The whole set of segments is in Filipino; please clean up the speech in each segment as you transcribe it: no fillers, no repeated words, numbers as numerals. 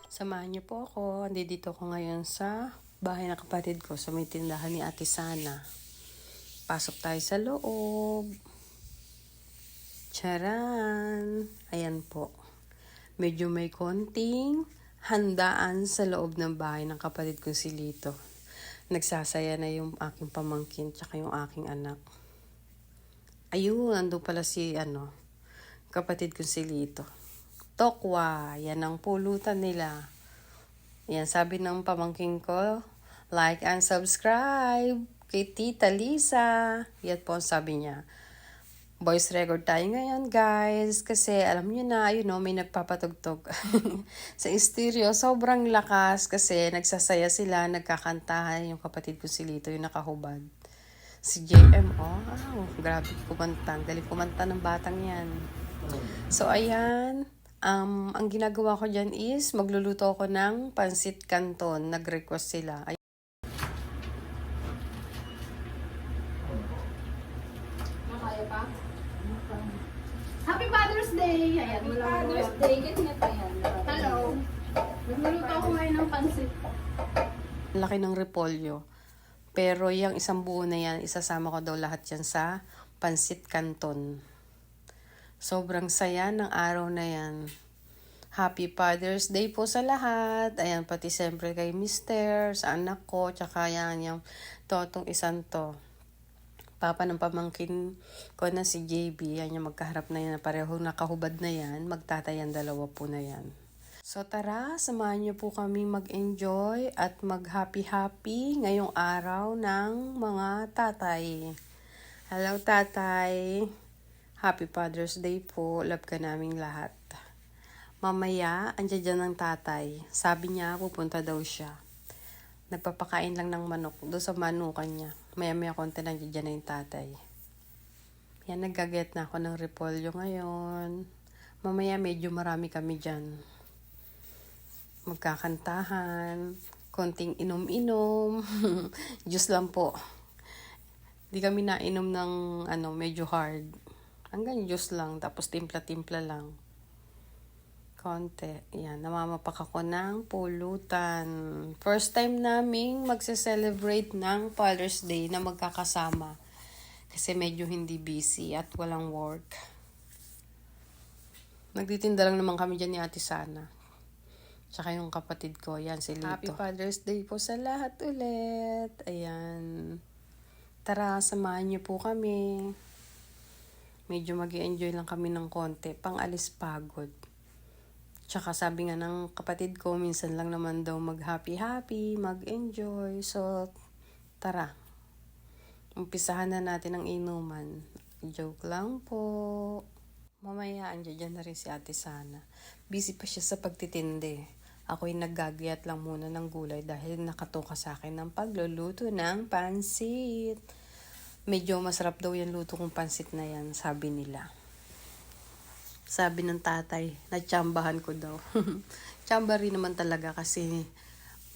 Samahan niyo po ako. Dito ako ngayon sa bahay ng kapatid ko sa may tindahan ni Ate Sana. Pasok tayo sa loob. Charan! Ayan po. Medyo may konting handaan sa loob ng bahay ng kapatid ko si Lito. Nagsasaya na yung aking pamangkin tsaka yung aking anak. Ayun, nandun pala si kapatid ko si Lito. Tokwa, yan ang pulutan nila. Yan, sabi ng pamangking ko, like and subscribe kay Tita Lisa. Yan po ang sabi niya. Voice record tayo ngayon, guys. Kasi alam niyo na, may nagpapatugtog sa stereo. Sobrang lakas kasi nagsasaya sila, nagkakantahan yung kapatid ko si Lito, yung nakahubad. Si JM, grabe kumanta. Galing kumanta ng batang yan. So, ayan. Ang ginagawa ko dyan is magluluto ako ng pansit canton. Nag-request sila. Kaya pa? Happy Father's Day! Ayan, Happy Father's Day. Ganyan pa yan. Hello. Nagluluto ako ngayon ng pansit. Laki ng repolyo. Pero yung isang buo na yan, isasama ko daw lahat yan sa pansit canton. Sobrang saya ng araw na yan. Happy Father's Day po sa lahat. Ayan, pati siyempre kay Mister, sa anak ko, tsaka yan, yung totong isang to. Papa ng pamangkin ko na si JB, yan yung magkaharap na yan, pareho nakahubad na yan, magtatayan dalawa po na yan. So tara, samahan niyo po kami mag-enjoy at mag-happy-happy ngayong araw ng mga tatay. Hello tatay! Happy Father's Day po. Love ka naming lahat. Mamaya, andyan dyan ng tatay. Sabi niya, pupunta daw siya. Nagpapakain lang ng manok. Doon sa manukan niya. Maya-maya konti lang dyan na yung tatay. Yan, nagaget na ako ng repolyo ngayon. Mamaya, medyo marami kami dyan. Magkakantahan. Konting inom-inom. Juice lang po. Di kami nainom ng medyo hard. Hanggang juice lang, tapos timpla-timpla lang. Konti. Yan, namamapak ako ng pulutan. First time naming magse-celebrate ng Father's Day na magkakasama. Kasi medyo hindi busy at walang work. Nagtitinda lang naman kami dyan ni Ate Sana. Tsaka yung kapatid ko, yan si Lito. Happy Father's Day po sa lahat ulit. Ayan. Tara, samahan niyo po kami. Medyo mag-i-enjoy lang kami ng konti, pang-alis pagod. Tsaka sabi nga ng kapatid ko, minsan lang naman daw mag-happy-happy, mag-enjoy. So, tara. Umpisahan na natin ang inuman. Joke lang po. Mamaya, andyan na rin si Ate Sana. Busy pa siya sa pagtitindi. Ako'y naggagayat lang muna ng gulay dahil nakatoka sa akin ng pagluluto ng pansit. Medyo masarap daw yung luto kong pansit na yan, sabi nila. Sabi ng tatay, natsambahan ko daw. Tsamba rin naman talaga kasi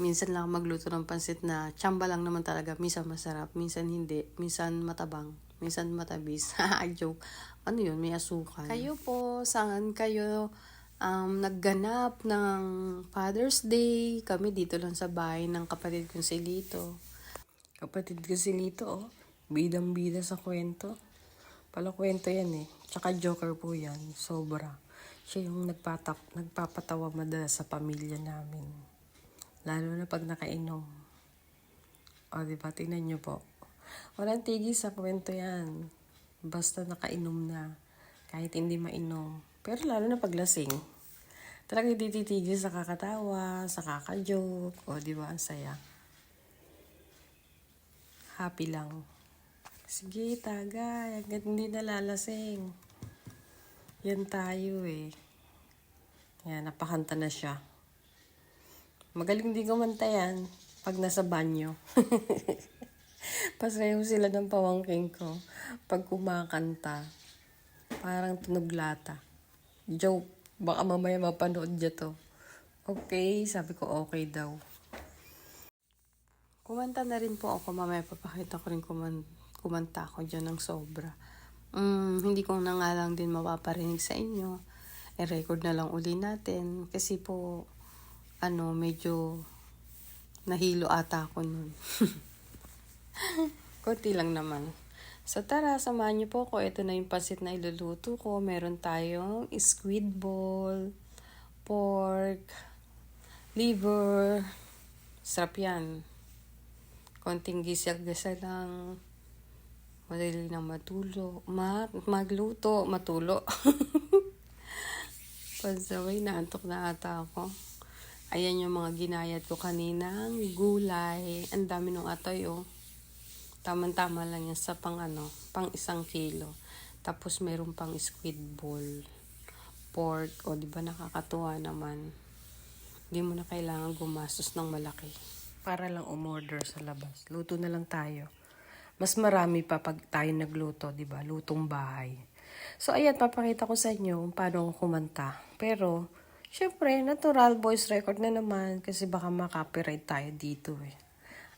minsan lang magluto ng pansit na tsamba lang naman talaga. Minsan masarap, minsan hindi, minsan matabang, minsan matabis. Joke. Ano yun, may asukal. Kayo po, saan kayo nagganap ng Father's Day? Kami dito lang sa bahay ng kapatid kong si Lito. Kapatid ko si Lito, bidang-bida sa kwento. Kwento yan eh. Tsaka joker po yan. Sobra. Siya yung nagpapatawa madalas sa pamilya namin. Lalo na pag nakainom. O diba, tingnan nyo po. Walang tigil sa kwento yan. Basta nakainom na. Kahit hindi mainom. Pero lalo na pag lasing. Talagang hindi titigil sa kakatawa, sa kakajoke. O diba, ang saya. Happy lang. Sige, tagay. Hanggat hindi nalalasing. Yan tayo eh. Yan, napakanta na siya. Magaling din kumanta yan pag nasa banyo. Pasayaw sila ng pamangking ko pag kumakanta. Parang tunog lata. Joke. Baka mamaya mapanood niya to. Okay, sabi ko okay daw. Kumanta na rin po ako. Mamaya papakita ko rin kumanta ako dyan ng sobra. Hindi ko na nga lang din mapaparinig sa inyo. I-record na lang uli natin. Kasi po, medyo nahilo ata ako nun. Konti lang naman. So tara, samahan niyo po ko. Ito na yung pansit na iluluto ko. Meron tayong squid ball, pork, liver. Sarap yan. Konting gisag-gisa lang. Madali na magluto, matulo. Pasaway, naantok na ata ako. Ayan yung mga ginayat ko kaninang gulay. Ang dami nung atoy, oh. Tama-tama lang yan sa pang 1 kilo. Tapos meron pang squid ball, pork, o di ba nakakatuwa naman. Hindi mo na kailangan gumastos ng malaki. Para lang umorder sa labas. Luto na lang tayo. Mas marami pa pag tayo nagluto, di ba? Lutong bahay. So ayan, papakita ko sa inyo kung paano ako kumanta. Pero, syempre, natural voice record na naman kasi baka makopyright tayo dito eh.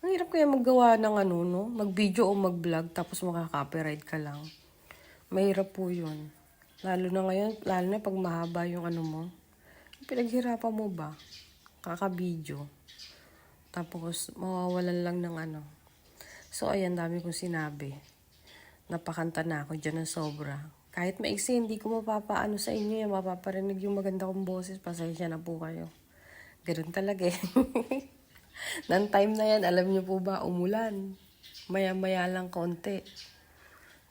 Ang hirap kaya maggawa ng mag-video o mag-vlog tapos makaka-copyright ka lang. Mahirap po yun. Lalo na ngayon, lalo na pag mahaba yung mo. Pinaghirapan mo ba? Kaka-video. Tapos, mawawalan lang ng So, ayan, dami kong sinabi. Napakanta na ako dyan ng sobra. Kahit maiksi, hindi ko mapapaano sa inyo yan. Mapaparinig yung maganda kong boses. Pasensya na po kayo. Ganun talaga eh. Nang time na yan, alam niyo po ba, umulan. Maya-maya lang konti.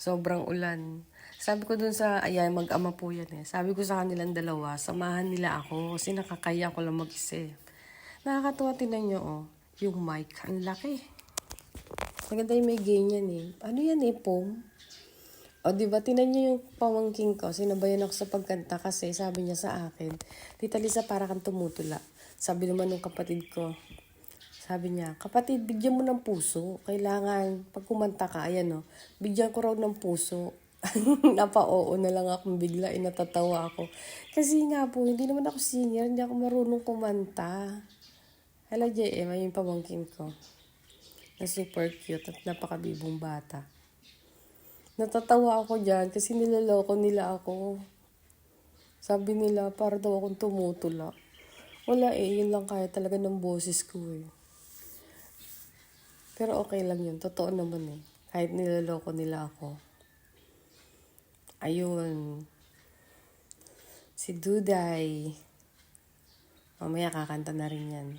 Sobrang ulan. Sabi ko dun sa, mag-ama po yan eh. Sabi ko sa kanilang dalawa, samahan nila ako kasi nakakaya ko lang mag-isa. Nakakatuwa, tinan nyo oh. Yung mic, ang laki. Maganda yung may ganyan eh. Ano yan eh, Pom? O diba, tinan nyo yung pamangking ko. Sinabayan ako sa pagkanta kasi sabi niya sa akin, Tita Lisa, para kang tumutula. Sabi naman ng kapatid ko, sabi niya, kapatid, bigyan mo ng puso. Kailangan, pag kumanta ka, bigyan ko raw ng puso. Napa-oo na lang ako bigla, natatawa ako. Kasi nga po, hindi naman ako singer, hindi ako marunong kumanta. Hala, JM, yung pamangkin ko. Na super cute at napakabibong bata. Natatawa ako dyan kasi nilaloko nila ako. Sabi nila, para daw akong tumutula. Wala yun lang kaya talaga ng boses ko eh. Pero okay lang yun. Totoo naman eh. Kahit nilaloko nila ako. Ayun. Si Duday. Mamaya kakanta na rin yan.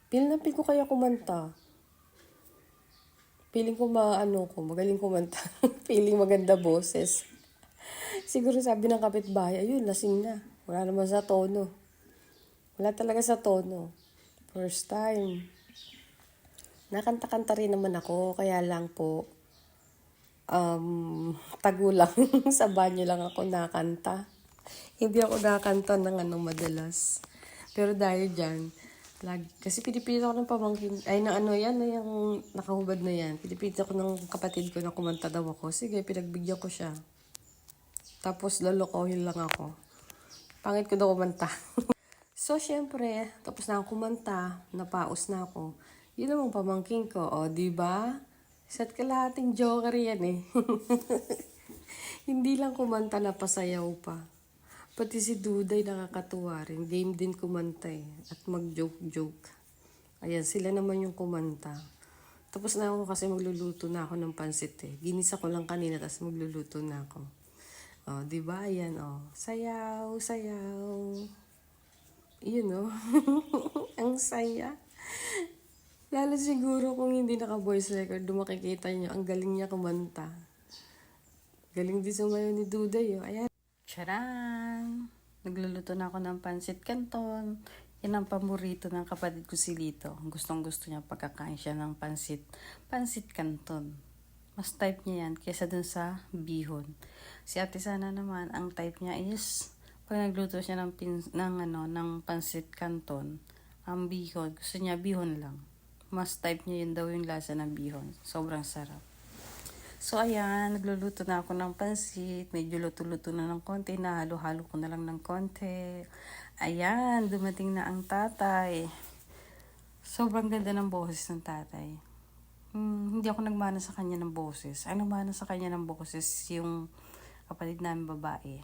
Pinapin ko kaya kumanta. Feeling ko magaling kumanta. Feeling maganda boses. Siguro sabi ng kapitbahay, ayun, lasing na. Wala naman sa tono. Wala talaga sa tono. First time. Nakanta-kanta rin naman ako, kaya lang po, tagulang sa banyo lang ako nakanta. Hindi ako nakanta ng madalas. Pero dahil dyan, kasi pinipili ako ng pamangkin, yung nakahubad na yan. Pinipili ako ng kapatid ko na kumanta daw ako. Sige, pinagbigyan ko siya. Tapos lolokohin lang ako. Pangit ko daw kumanta. So, syempre, tapos na ako kumanta, napaus na ako. Yun namang pamangkin ko, diba? Isa't kalahating joker yan eh. Hindi lang kumanta na pasayaw pa. Pati si Duday nakakatuwa rin. Game din kumanta eh. At mag-joke-joke. Ayan, sila naman yung kumanta. Tapos na ako kasi magluluto na ako ng pansit eh. Ginisa ko lang kanina, tapos magluluto na ako. Diba? Ayan, sayaw, sayaw. Yun, ang saya. Lalo siguro kung hindi naka-voice record, makikita nyo, ang galing niya kumanta. Galing din sumayo ni Duday, Ayan. Charan! Nagluluto na ako ng pansit canton. Yan ang paborito ng kapatid ko si Lito. Gustong-gusto niya pagkakain siya ng pansit canton. Mas type niya yan kaysa dun sa bihon. Si Ate Sana naman, ang type niya is pag nagluto siya ng pansit canton, ang bihon, gusto niya bihon lang. Mas type niya yun daw yung lasa ng bihon. Sobrang sarap. So, ayan, nagluluto na ako ng pansit. Medyo luto-luto na ng konti. Nahalo-halo ko na lang ng konti. Ayan, dumating na ang tatay. Sobrang ganda ng boses ng tatay. Hindi ako nagmana sa kanya ng boses. Ang nagmana sa kanya ng boses yung kapatid namin babae.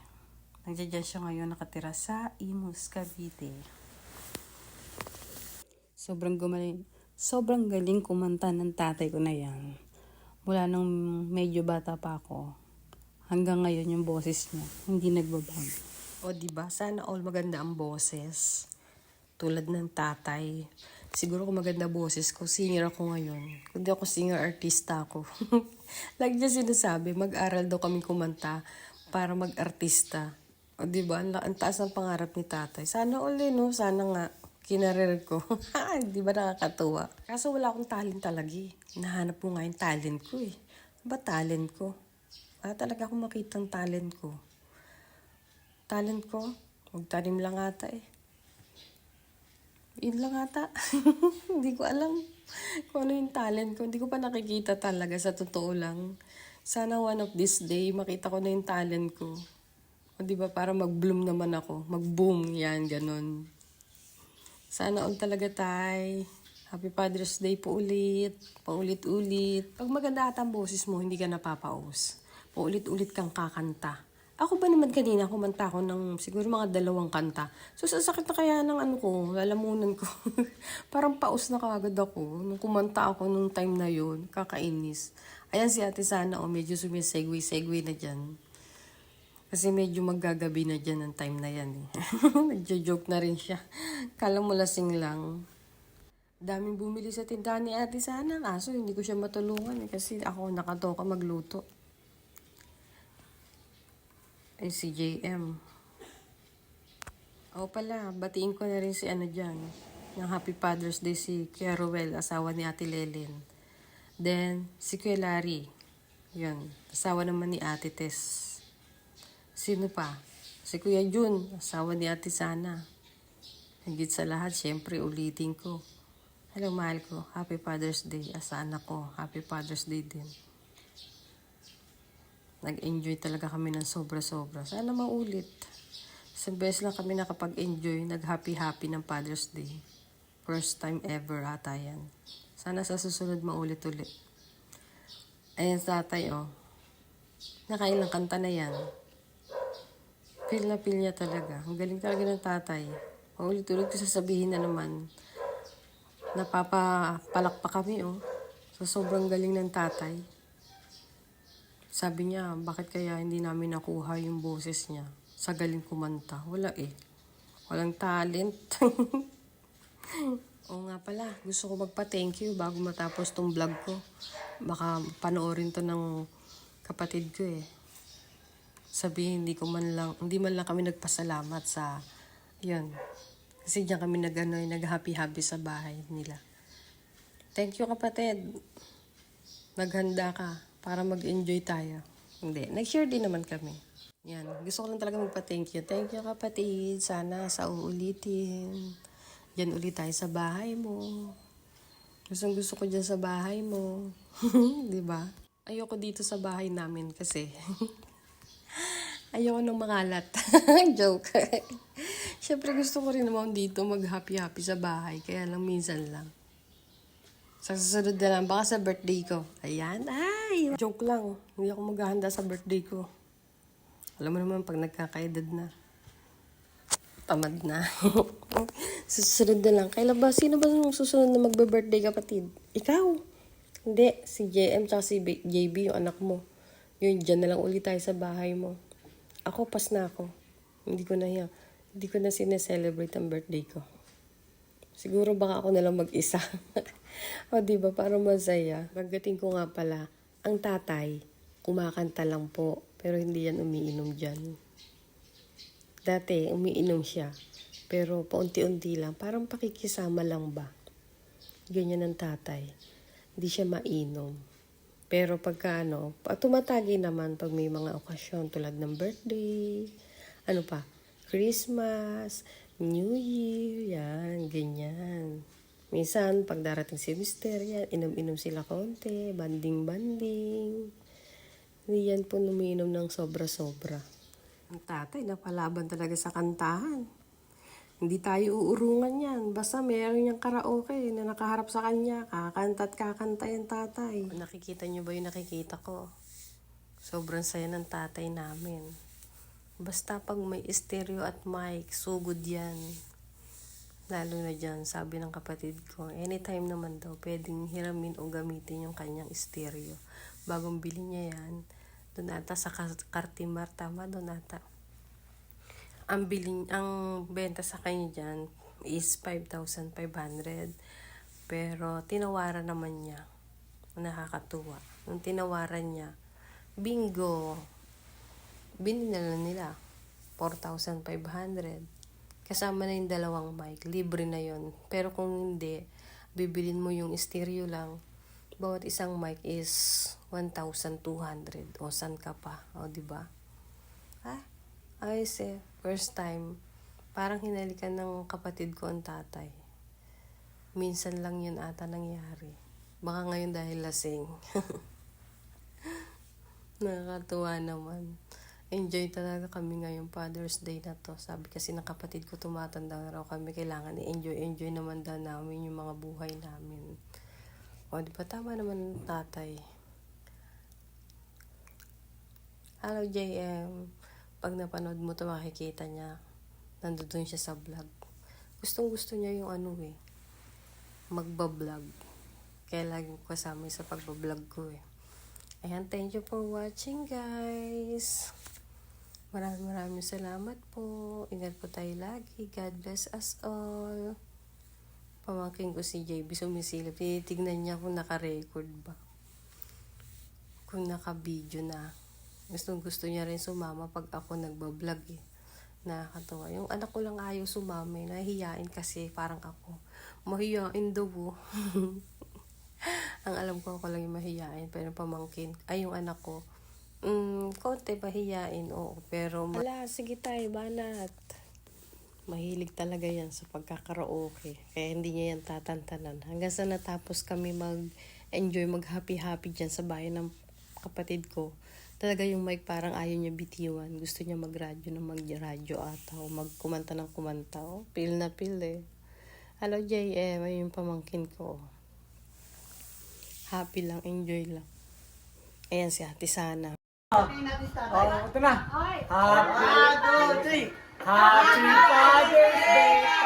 Nandiyan siya ngayon nakatira sa Imus, Cavite. Sobrang galing kumanta ng tatay ko na yan. Mula nung medyo bata pa ako, hanggang ngayon yung boses niya, hindi nagbabago. O diba, sana all maganda ang boses. Tulad ng tatay. Siguro kung maganda boses ko, singer ako ngayon. Kung di ako singer, artista ako. Like niya sinasabi, mag-aral daw kami kumanta para mag-artista. O diba, ang taas ng pangarap ni tatay. Sana all no? Sana nga. Kinarir ko. Di ba nakakatuwa? Kaso wala akong talent talaga eh. Nahanap ko nga yung talent ko eh. Ba talent ko? Wala talaga akong makitang talent ko. Talent ko? Magtanim lang ata eh. Yun lang ata. Hindi ko alam kung ano yung talent ko. Hindi ko pa nakikita talaga sa totoo lang. Sana one of this day makita ko na yung talent ko. O diba para mag-bloom naman ako. Mag-boom yan, ganun. Sana all talaga tay. Happy Father's Day po ulit. Paulit-ulit. Pag maganda ata ang boses mo, hindi ka napapaus. Paulit-ulit kang kakanta. Ako ba naman kanina, kumanta ako ng siguro mga 2 kanta. So sasakit na kaya ng ano ko, lalamunan ko. Parang paus na kagad ako. Nung kumanta ako nung time na yun, kakainis. Ayan si Ate Sana, medyo sumisegue na dyan. Kasi medyo maggagabi na dyan ang time na yan eh. Nagjo-joke na rin siya. Kala mo lasing lang. Daming bumili sa tindahan ni Ate Sana. Kaso hindi ko siya matulungan eh. Kasi ako nakatoka magluto. Ay si JM. O pala, batiin ko na rin si ano dyan. Ng Happy Father's Day si Kuya Ruel, asawa ni Ate Lelen. Then, si Kuya Larry. Yun, asawa naman ni Ate Tess. Sino pa? Si Kuya Jun, asawa ni Ate Sana. Higit sa lahat, syempre ulitin ko. Hello, mahal ko. Happy Father's Day. Asa anak ko. Happy Father's Day din. Nag-enjoy talaga kami ng sobra-sobra. Sana maulit. Isang beses lang kami nakapag-enjoy. Nag-happy-happy ng Father's Day. First time ever ata yan. Sana sa susunod maulit-ulit. Ayan tatay Nakailang kanta na yan. Feel na feel niya talaga. Ang galing talaga ng tatay. Paulit-ulit ko sasabihin na naman. Napapalak pa kami So sobrang galing ng tatay. Sabi niya, bakit kaya hindi namin nakuha yung boses niya sa galing kumanta? Wala eh. Walang talent. Oo nga pala, gusto ko magpa-thank you bago matapos tong vlog ko. Baka panoorin to ng kapatid ko eh. Sabihin, hindi man lang kami nagpasalamat sa, yun. Kasi diyan kami nag-happy-happy sa bahay nila. Thank you kapatid. Naghanda ka para mag-enjoy tayo. Hindi, nag-share din naman kami. Yan, gusto ko lang talaga magpa-thank you. Thank you kapatid. Sana sa uulitin. Diyan ulit tayo sa bahay mo. Gusto ko dyan sa bahay mo. Diba? Ayoko dito sa bahay namin kasi ayoko nang makalat. Joke. Siyempre gusto ko rin naman dito mag-happy-happy sa bahay. Kaya lang minsan lang. Sa susunod na lang. Baka sa birthday ko. Ayan. Ay! Joke lang. Hindi ako maghahanda sa birthday ko. Alam mo naman pag nagkakaedad na. Tamad na. Susunod na lang. Kailan ba? Sino ba yung susunod na magbe-birthday kapatid? Ikaw? Hindi. Si JM tsaka si JB yung anak mo. Yun, dyan na lang ulit tayo sa bahay mo. Ako, pas na ako. Hindi ko na sineselebrate ang birthday ko. Siguro baka ako na lang mag-isa. O diba, para masaya. Pagdating ko nga pala, ang tatay, kumakanta lang po. Pero hindi yan umiinom dyan. Dati, umiinom siya. Pero paunti-unti lang. Parang pakikisama lang ba? Ganyan ang tatay. Hindi siya mainom. Pero pagka tumatagi naman pag may mga okasyon tulad ng birthday, Christmas, New Year, yan, ganyan. Minsan, pag darating si Mister, yan, inom-inom sila konti, banding-banding. Hindi yan po umiinom ng sobra-sobra. Ang tatay, napalaban talaga sa kantahan. Hindi tayo uurungan yan. Basta meron niyang karaoke na nakaharap sa kanya. Kakanta at kakanta yung tatay. Nakikita niyo ba yung nakikita ko? Sobrang saya ng tatay namin. Basta pag may stereo at mic, sugod yan. Lalo na dyan, sabi ng kapatid ko, anytime naman daw, pwedeng hiramin o gamitin yung kanyang stereo. Bagong bili niya yan, doon ata sa Cartimar, tama doon ata. Ang benta sa kanya dyan is 5,500. Pero tinawaran naman niya. Nakakatuwa. Nung tinawaran niya, bingo! Binili nila 4,500. Kasama na yung dalawang mic. Libre na yon. Pero kung hindi, bibilin mo yung stereo lang. Bawat isang mic is 1,200. O, san ka pa? O, diba? Ayos eh. First time. Parang hinalikan ng kapatid ko ang tatay. Minsan lang yun ata nangyari. Baka ngayon dahil lasing. Nakakatuwa naman. Enjoy talaga kami ngayong Father's Day na to. Sabi kasi ng kapatid ko, tumatanda na raw kami. Kailangan i-enjoy naman daw namin yung mga buhay namin. O, di ba tama naman ng tatay? Hello, JM. Pag napanood mo to, makikita niya. Nandun siya sa vlog. Gustong gusto niya yung magbablog. Kaya laging kasama sa pagbablog ko eh. Ayan, thank you for watching, guys. Maraming salamat po. Ingat po tayo lagi. God bless us all. Pamangkin ko si JB sumisilip. Tinitignan niya kung naka-record ba. Kung naka-video na. Gusto niya rin sumama pag ako nagbablog eh. Nakakatawa. Yung anak ko lang ayaw sumama eh. Nahihiyain kasi parang ako. Mahihiyain daw oh. Ang alam ko ako lang yung mahihiyain. Pero pamangkin. Ay, yung anak ko. Konti mahihiyain, oo. Pero, sige tayo, banat. Mahilig talaga yan sa pagkakaraoke. Kaya hindi niya yan tatantanan. Hanggang sa natapos kami mag-enjoy, mag-happy-happy dyan sa bahay ng kapatid ko. Talaga yung mic parang ayaw niya bitiwan. Gusto niya mag-radyo ata. O magkumanta ng kumanta. O, feel na feel eh. Hello, JM. Ayun yung pamangkin ko. Happy lang, enjoy lang. Ayan si Ate Sana. Oh, ito na. Happy Father's Day. Happy Father's Day